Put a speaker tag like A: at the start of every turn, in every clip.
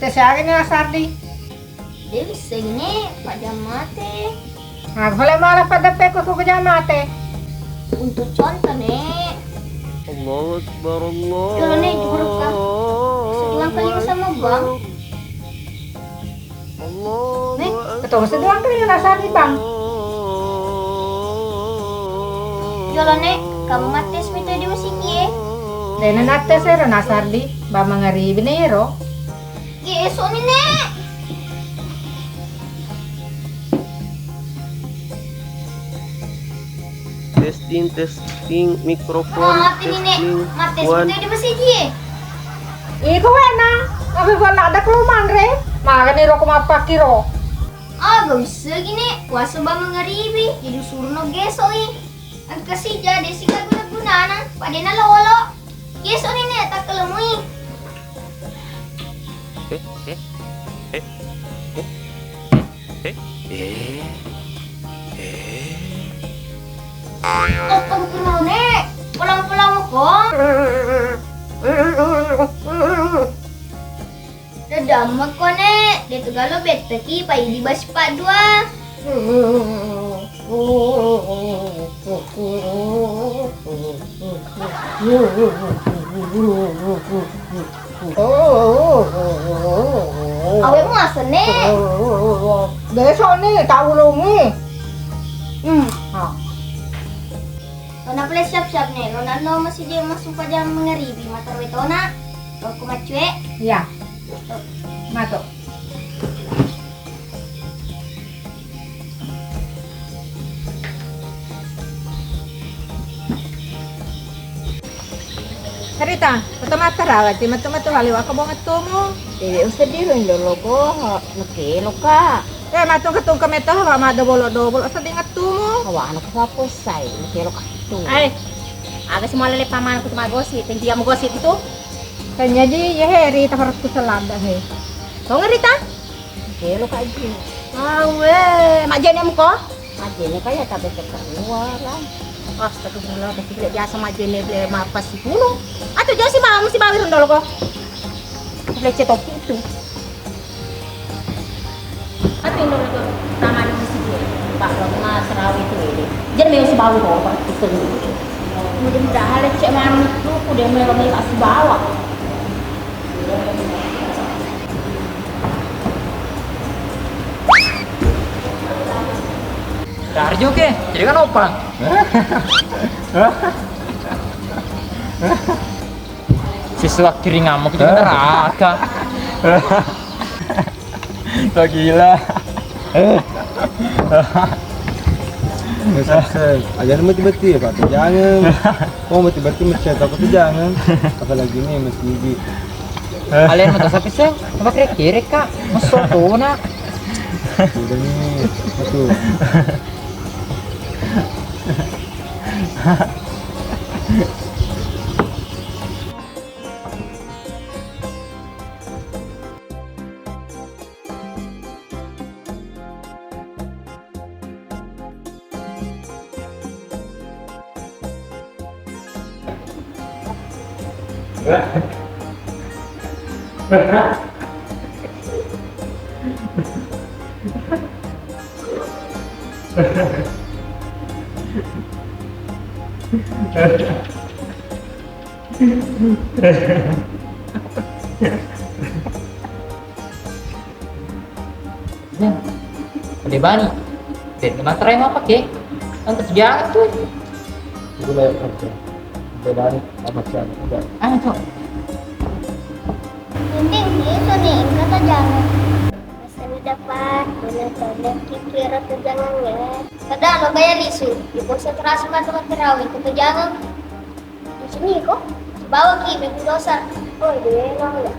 A: siya na sardi.
B: Devi segini pajamate.
A: Boleh malah pada peko ko mate.
B: Untuk contoh nih.
C: Allahu Akbar Allah.
B: Kalau nih juruk kah? Sedulang kali sama bang.
A: Nih, ketemu sedulang kali na sardi bang.
B: Kalau nih kamu mates mito di musik ye.
A: Dena natte sero na sardi, ba mangari binero.
B: Yeso nih nek.
C: Testing mikrofon
B: Mati nih nek. Mates mito di musik ye.
A: Iko wena, abi wala ada keluman re. Maka ni roko mapakiro.
B: Ah gak bisa gini. Puasa ba mangaribi. Jadi suruh no geso eh. Ang kasi jadi si kaguna-gunana. Pwede na lolo. Geso nih nek tak kelemui. Oh, pagkunaw nek. Pulang-pulang ko. Dadamag ko nek. Dito galo betaki pa di bas pa dua. Awe mo asa nek.
A: Besok nih tak ulungi.
B: Nona pala siap-siap nih. Ronaldo masih dia masuk pada mengeribi. Mata wetona. Kau kumacue.
A: Ya. Mato. Harita, mata rawat, mata haliwa ka bang mo.
D: Tidak usah diruin dulu ko, nakilo ka.
A: Matong katong kameto ha, mada bolo-dobol sa dingat mo.
D: Kawa anak ko sa pusay, nakilo ka ito.
B: Ay, aga si malali paman ko tumagosit. Hindi mo gosit itu.
A: Kanya di yeheri takarot ko sa landa he.
B: Kau ngerita?
D: Nakilo ka ito.
B: Awe, majen mo ko?
D: Madini kaya tabi ka karuwaran.
B: Astagfirullah, kasi tidak biasa majen beli mapas si puno. Atau dia si mama si bawi rondol ko. Lece topi itu. At yung dolo ko, tama naman si Jay. Bakla mga sarawi itu ini. Diyan may si bawi ko, bakit ito nito. Mudah-mudahan lece man itu, kuda may kami kasi bawa.
E: Darjo ke? Jadi kan opa. Siswa kiri ngamuk itu neraka.
F: Tak gila. Aja mati-mati ya Pak, jangan. Oh mati-mati macam apa tuh jangan. Apalagi ini mati gigi.
E: Kalian mau sapi sih? Apa kiri kak? Masuk tuh nak.
F: Udah nih, satu.
E: Ya, udah bani. Dan materai mau pakai? Untuk jangan tuh.
F: Itu banyak kerja. Beban apa sih?
E: Ah, tuh.
B: Penting itu nih, kata jangan. Bisa dapat benar-benar kikir atau jangan ya. Kadang lo bayar isu, di konsentrasi mata terawih kata jangan. Di sini kok, bawa ki minggu dosa. Oh dia emang ya.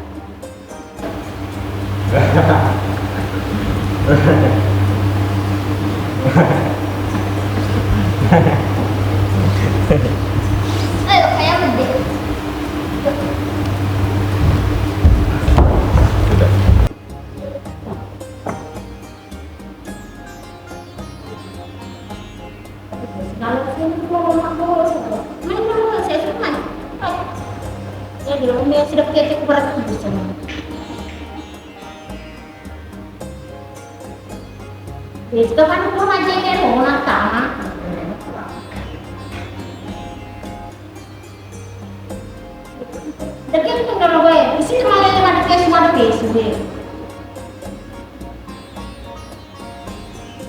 B: Ayo kayak mending. Kalau sini mau mana saya suka. Ya di rumah sudah pakai berat itu sana.
A: Itu kan belum aja kayak mau natang. Daging itu nggak lo gue. Di sini malah yang ada kayak semua ada besu gue.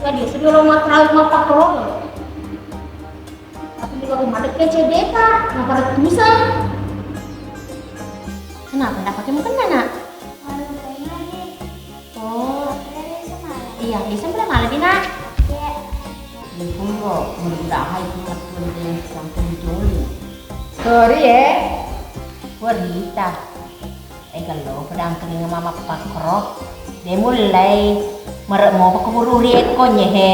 A: Jadi sebelum mau terlalu mau pakai tapi di rumah ada kayak CDK, nggak pada tulisan. Kenapa? Nggak pakai mukena nak? Oh, iya, bisa berapa malam ini nak?
D: Ini pun kok mendahay kumat pun dia sampai joli.
A: Sorry ya.
D: Wanita. Kalau pedang kering mama pakrok, dia mulai merek mau keburu riet konye he.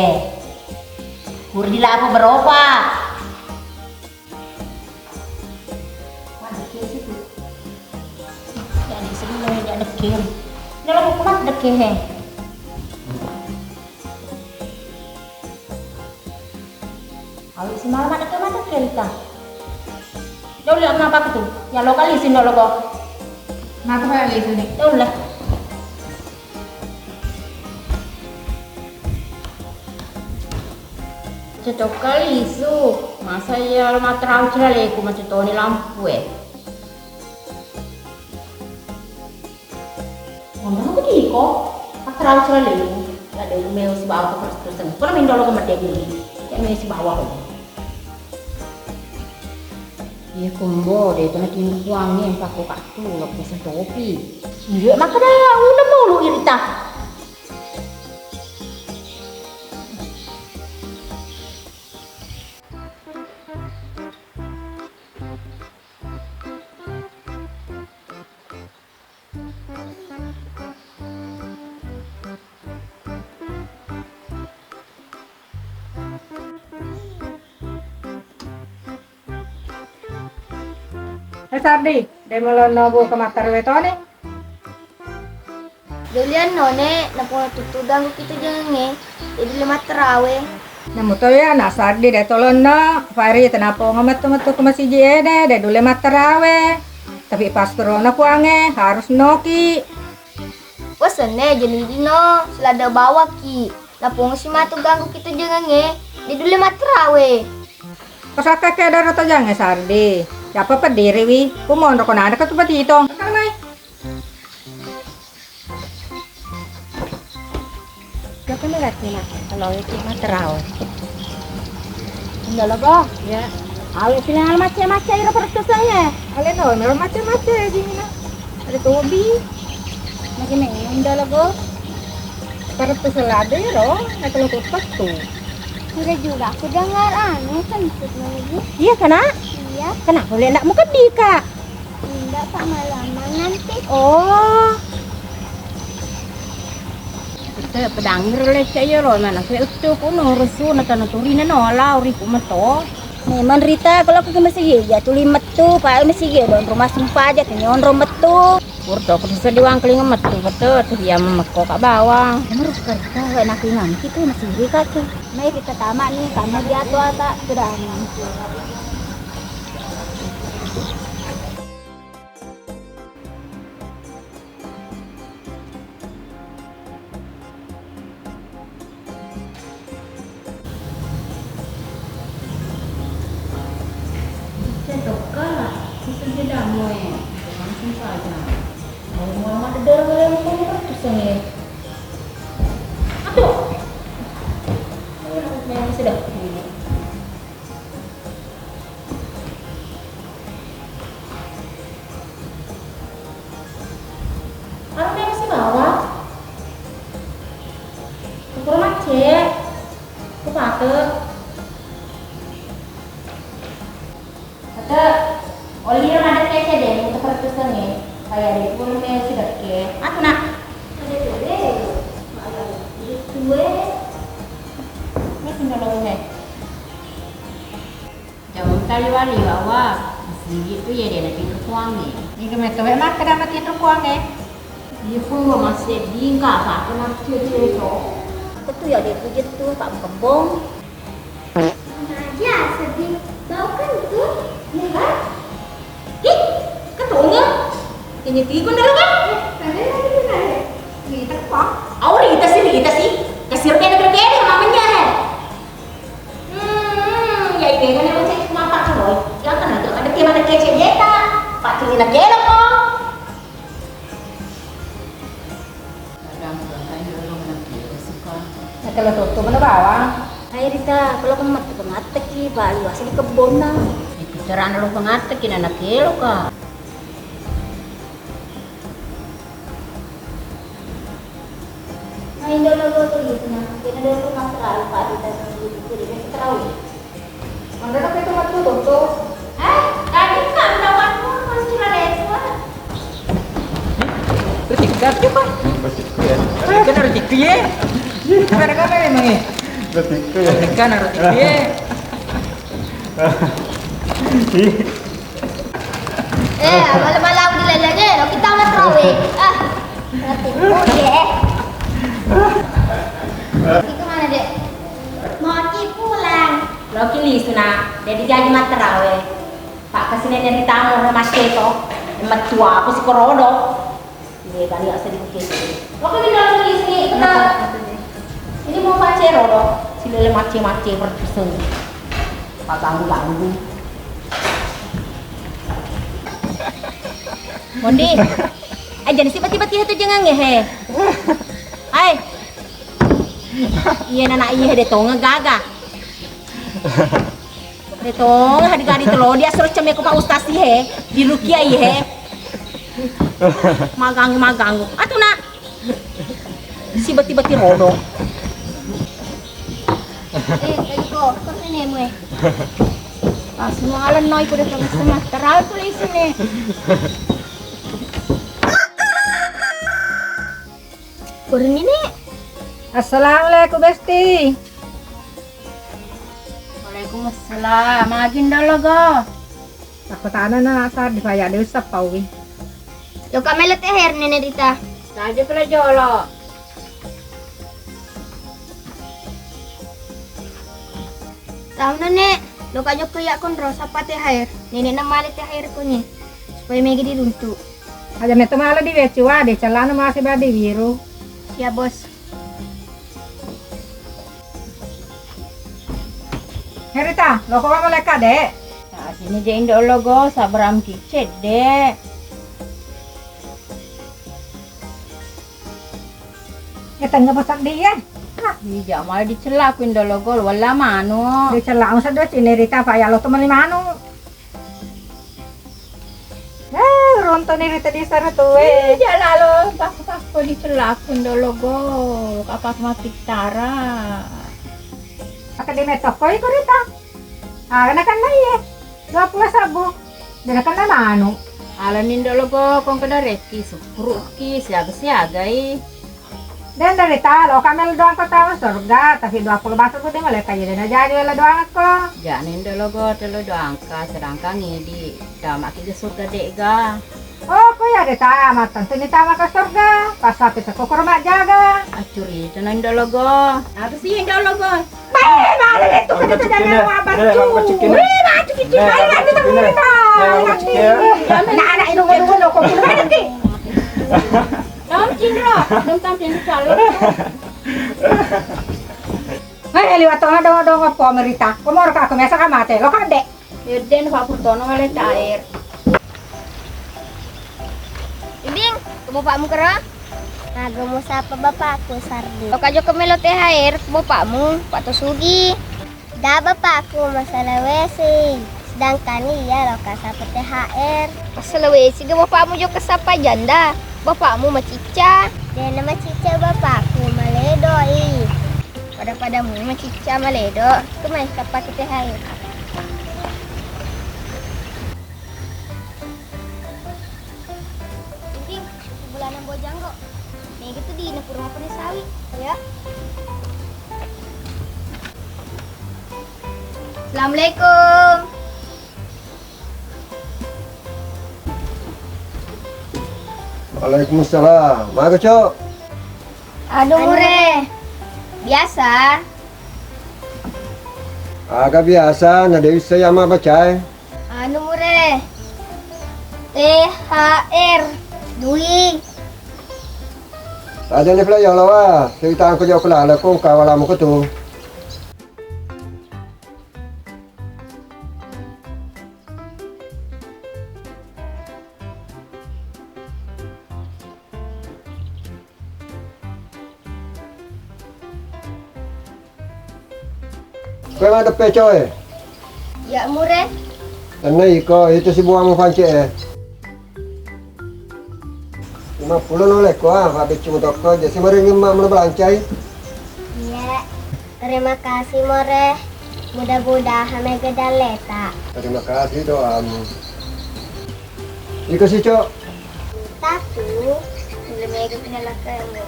D: Kur di lapo beropa.
A: Mana ke situ? Jadi sebelum dia dekin. Dia lalu kumat dekin he. Kalau si malam ada ke mana kita? Đâu lihat apa itu? Ya lokalisin dulu kok. Nah, aku lihat sini. Đâu lah. Cocok kali isu. Masa ya rumah terang cerale ku macam Tony lampu Ngomong aku di kok. Terang cerale. Ada rumah si bawah terus. Kalau main dulu ke mati gini. Ya main si bawah.
D: Iya kumbo deh, itu nanti uangnya yang pakai kartu, nggak bisa topi.
A: Iya, makanya udah mulu irita. Sardi, dai malah nobo ke matar wetone.
B: Dolian none na po tutugang kita jangan jadi lima terawe.
A: Namu to ya na sardi dai tolon na, fari tenapo ngamat-ngamat ke masjid ede, dai dule matarawe. Tapi pas corona ku ange harus noki.
B: Wasane jadi dino selada bawa ki. Na po si matu ganggu kita jangan di dulu lima terawe.
A: Kasaka ke daro to jange sardi. Siapa pediri wi? Kumondo ko na ka tuh dito. Kamay.
D: Siapa nih na kalau itu material. Enggak lah kok. Ya. Awet sila macam-macam iro pertusangnya.
A: Ale no, meron macam-macam gini na. Ada tobi.
D: Makin enggak lah kok.
A: Para to salada iro, nakalukot pa to.
B: Sudah juga aku dengar anu kentut lagi.
D: Iya kana?
B: Iya.
D: Kenapa boleh nak muka di kak?
B: Enggak Pak malaman nanti.
D: Oh. Kita pedang relek saya loh mana saya itu pun harus na tanaturi na nola uri kumato. Memang Rita kalau ke masih ya tu limet tu pak masih ya don rumah sumpah aja kenyon romet tu. Kurto aku bisa diwang kelingan metu betul tuh dia memekok kak bawang. Menurut kita enak lingan gitu masih Rita tuh. Mari kita tamak nih karena dia tuh tak sudah.
A: Langsung saja. Mau mama ada darah yang mau terus nih. Aduh. Memang sudah. Kalau dia masih bawa. Ke rumah cek. Ke patut. Oli ada kece deh untuk pertusan nih. Kayak di purme sudah ke. Aku nak.
B: Ada deh. Malah itu
A: Ini tinggal lagi. Jangan tali wali bawa. Masih gitu ya dia nanti terkuang nih. Ini kemeto mak kedapat itu terkuang nih. Dia pun masih dingka pak. Kenapa cuci itu?
D: Itu ya dia pujit tuh pak kembung.
B: aja sedih. Bau kan tuh. Ya kan?
A: Ih, ketunya. Kayaknya tiga dah kan?
B: Ada lagi.
A: Kita kok. Awalnya kita sih. Kasir kayak negara
D: Rita, kalau kamu mati pengatek ki, bali asli kebon na.
A: Itu cara lu pengatek kina anak kilo ka.
D: Nah, ini dulu tuh gitu nah. Kita dulu masalah Pak Rita itu di Terawi. Mana nak itu matu tuh?
A: Tadi kan lawanmu masih ada itu.
E: Bertiga tuh pak.
F: Bertiga ya.
E: Kan harus tiga ya. Kamera memang ya.
F: Bertiga ya.
E: Kan harus tiga ya.
B: Malam-malam dilalanya, lo kita mah terawih. Nanti dek. Pergi kemana dek?
D: Mau pulang. Lo kili suna, jadi jadi materawe. Pak kesini dari tamu rumah seto. Emat tua aku si korodo. Ini kali asal di sini. Lo kali dalam di sini kita. Ini mau baca rodo. Si lele mace-mace berpesan. Pak ganggu. Mondi, jangan tiba-tiba itu jangan ngehe. Hai, iya nana iya deh tuh ngagaga. Deh tuh hari-hari telur dia suruh cemek ke Pak Ustaz sih he, di Rukia iya he. Magang. Atuh nak, si beti rodo.
B: Kau sini mue.
D: Pas semua alam noi kuda sama terlalu tulis sini.
B: Kurang ini.
A: Assalamualaikum Besti.
D: Waalaikumsalam. Magin dalo go.
A: Aku tanah na asar di paya deus sapawi.
B: Yo kamelo teher nene Rita.
D: Saja pula jolo.
B: Tahu nene, lo kayo kaya kon rosa pa teher. Nene na mali teher ko ni. Supaya megi diruntu.
A: Aja meto malo di wecuwa de celana masih badi biru.
B: Ya bos.
A: Herita, lo kok mau leka dek?
D: Nah, sini jain dulu go, sabram kicet dek.
A: Ya tengah pasak dia.
D: Iya, malah dicelakuin dulu go, wala mano.
A: Di celang sa do sini Rita paya lo teman limano. Ronto ni Rita di sana tuh
D: Iya lalu, pas dicelakuin dulu go, kapak mati tara.
A: Pakai di metok ko Rita. Kana kan na iya. 20 sabu. Dana kan na mano.
D: Alanin dulu go, kung kada reki, supruki, siaga-siaga
A: Dan dari talo kami doang ko tahu surga, tapi 20 batu ko di mulai kayak dan jadi wala doang ko.
D: Janin dulu go, telo doangka, sedangkan ini di damak ke surga dek ga.
A: Oh, ko ya Rita, matan sini tama ke surga. Pas kita ko kurma jaga.
D: Acuri, tenan dulu go. Apa sih yang dulu go?
A: Mana itu kita jangan wabat cu. Wih, maju gitu. Ayo nanti tunggu Rita. Nah, anak itu ngono ko kurma nanti.
D: Dom Cindro, dom tampil calo.
A: Hei, liwat tengah dong apa Merita. Ko mau ka mesa ka mate. Lo kan dek.
D: Yuden Pak Purtono wale cair.
B: Ibing, ke bapakmu kera? Nagamu sapa bapakku Sardi. Lo kajo kemelo THR ke bapakmu, Pak Tosugi. Da bapakku masalah WC. Sedangkan iya lo kasapa THR. Masalah WC ke bapakmu jo kasapa janda. Bapakmu macica. Dan nama cica bapakku maledoi. Pada-padamu macica maledo. Kemana sapa THR? Bulanan Bojanggo. Nih gitu di Nepurma Penesawi, ya. Assalamualaikum.
C: Waalaikumsalam. Maga, Cok.
B: Aduh, mure. Biasa.
C: Agak biasa, na Dewi saya mah bacai.
B: Anu mure. THR. Dui.
C: Ada ni pula yang lawa. Cerita aku jauh kelala kau kawalam aku tu. Kau yang ada pecoy.
B: Ya mure.
C: Ini kau itu si buang pancik. 50 nolek kau habis cuma toko jadi mari ngemak mana belancai.
B: Iya. Terima kasih more. Mudah-mudahan mega daleta.
C: Terima kasih doamu. Iko si cok.
B: Tatu. Belum mega pinalakamu.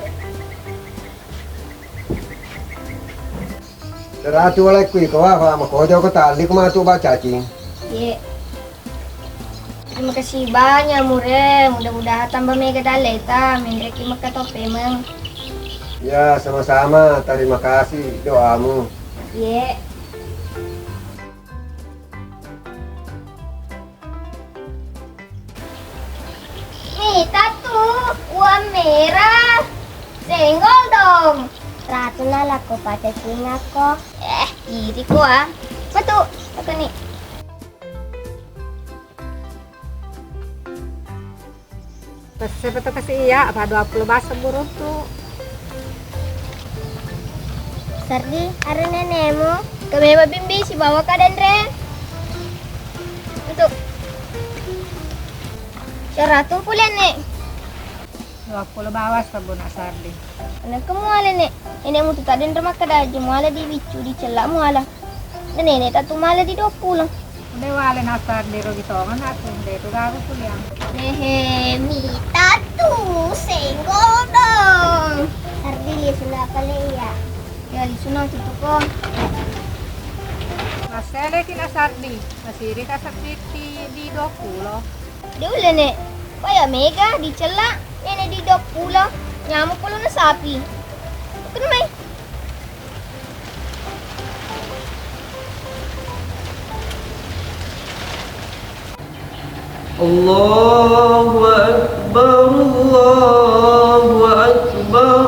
C: Teratu oleh kui kau apa kau jauh ke tali kau matu baca cing.
B: Iya. Terima kasih banyak mure. Mudah-mudahan tambah mega daleta. Mendreki maka tope meng.
C: Ya sama-sama. Terima kasih doamu.
B: Iya. Nih, Tatu, uang merah. Senggol dong. Ratu laku pada singa kok. Iri ko ah. Betul, betul nih.
A: Sebetul kasih iya, apa 20 bahasa burung tuh.
B: Sardi, ada nenekmu. Kami babimbi si bawa ka Dendre. Betul. Ratu pula nek.
A: 20 bawas pa bu nak sardi.
B: Anak kamu ala nek. Nenek mu tu tak ada rumah kada aja mu ala di bicu di celak mu ala. Dan nenek tak tu mala di 20 lah.
A: Udah wale na sardi ro gitongan aku, deh tu gago kuliang.
B: Nehe, mi tatu senggol dong. Sardi dia sudah pala ya. Ya li sunang tutu ko.
A: Masele kina sardi, masiri ka sardi di 20.
B: Dia ulah nek. Paya mega di celak. Nenek di 20 nyamuk pula na sapi. Kena mai.
F: Allahu Akbar, Allahu Akbar,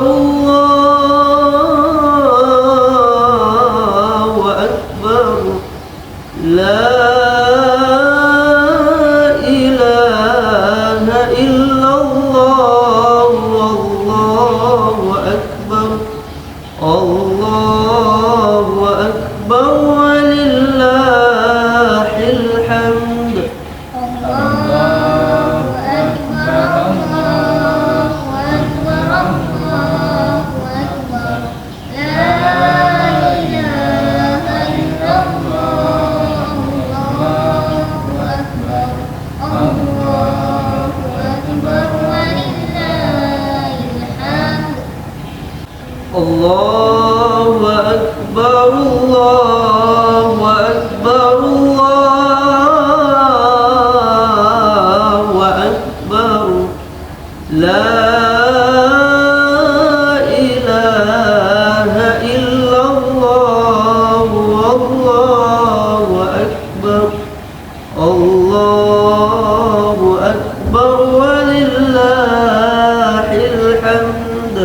F: Allahu Akbar. La ilaha illallah, Allahu Akbar. Allahu Akbar walillahil hamd. Allahu Akbar, Allahu Akbar, Allahu Akbar. La ilaha illallah, Allahu Akbar. Allahu Akbar walillahil hamd.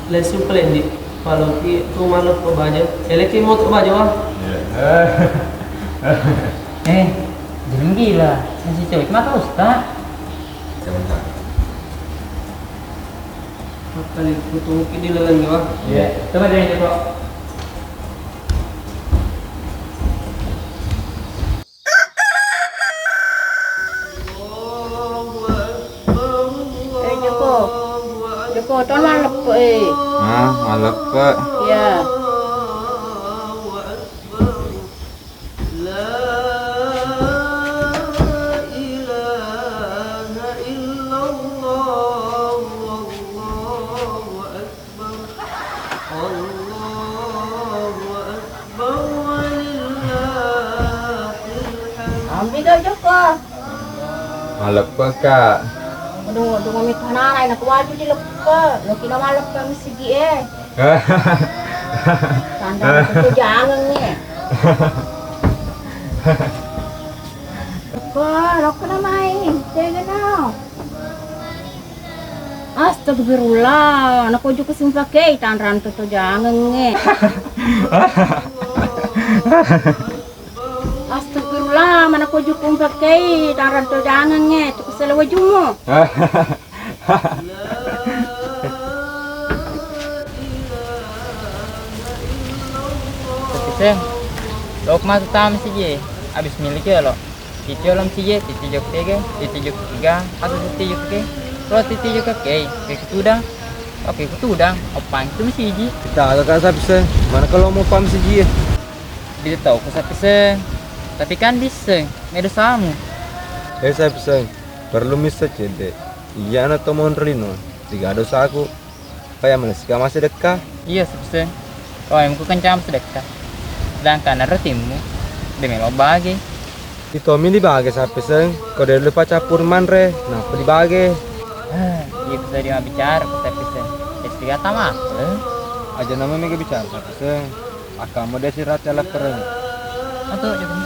F: Lesson splendid. Kalau tu malu ke baju, eleki mau ke baju ah.
E: Jangan gila. Masih cewek mata ustaz.
F: Kali putu mungkin di lelan gua.
E: Iya. Coba dari itu.
A: Joko, tuan malap po eh.
G: Ah, malap pak.
A: Ya. Ambil dah Joko.
G: Malap pak kak.
A: Aduh, kami tanah nak wajib di lepas. Lo kena malap kami segi eh. Tanda itu jangan ni. Apa? Lo kena main. Jangan now.
D: Astagfirullah, anak ojo kesing pakai tanran tuh jangan nge. Astagfirullah, mana ojo kum pakai tanran tuh jangan nge. Tuh kesel wajumu.
E: Tapi sen, lo kemana tam sih je? Abis miliknya lo. Titi olam sih je, titi jok tiga, atau titi jok ke? Kalau titi jok ke, kayak ketudang. Oke, ketudang. Opang itu masih je.
F: Kita agak sapi sen. Mana kalau mau pam sih?
E: Dia tahu ke sapi sen. Tapi kan bisa, nggak ada samu.
F: Sapi sen. Perlu misa cede. Iya anak tomon relino. Tiga dosa aku. Kayak mana sih masih dekat?
E: Iya sapi sen. Oh, yang ku kencam sedekah. Sedangkan ada timmu, demi lo bagi.
F: Itu mini dibagi sapi sen. Kau dari lupa capur manre. Napa dibagi?
E: Iya bisa dia bicara ke sapi sen. Istri kata mah.
F: Aja nama mega bicara sapi sen. Akan mau desi raca laparan.
E: Atau coba.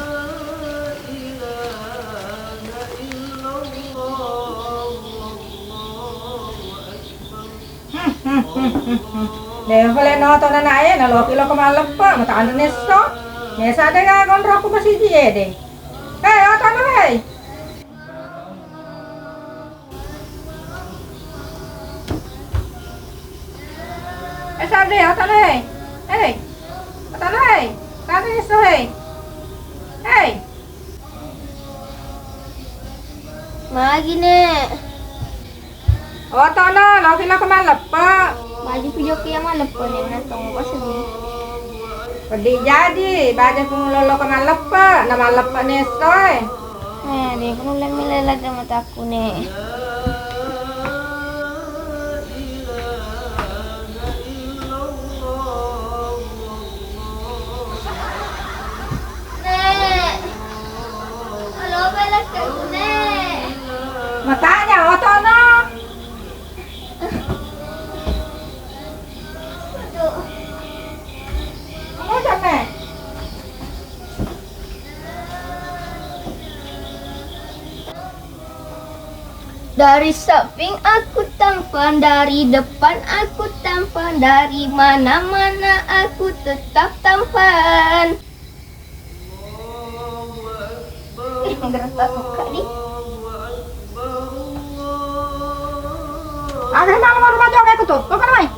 A: Deh, kalau nonton anak ayah, nah lo kilo kemalem pak, mata anda neso, nesa ada nggak kontrak aku masih dia deh. Nonton deh. Sabe, nonton deh. Nonton deh. Kan neso deh.
B: Magi nek.
A: Nonton lo kilo kemalem pak.
B: Maju pujok yang mana pun yang nantong apa sedih.
A: Pedi jadi, baca pengulolo kemalem pak, nama lepak neso.
B: Dia kan ulang milelag na mata aku nek. Nek. Halo, belas aku nek.
A: Matanya, nonton no. Kamu capek?
B: Dari samping aku tampan, dari depan aku tampan, dari mana-mana aku tetap tampan. Menggerak muka nih.
A: Akhirnya malam rumah jauh kayak gitu. Tuh kan, Mai?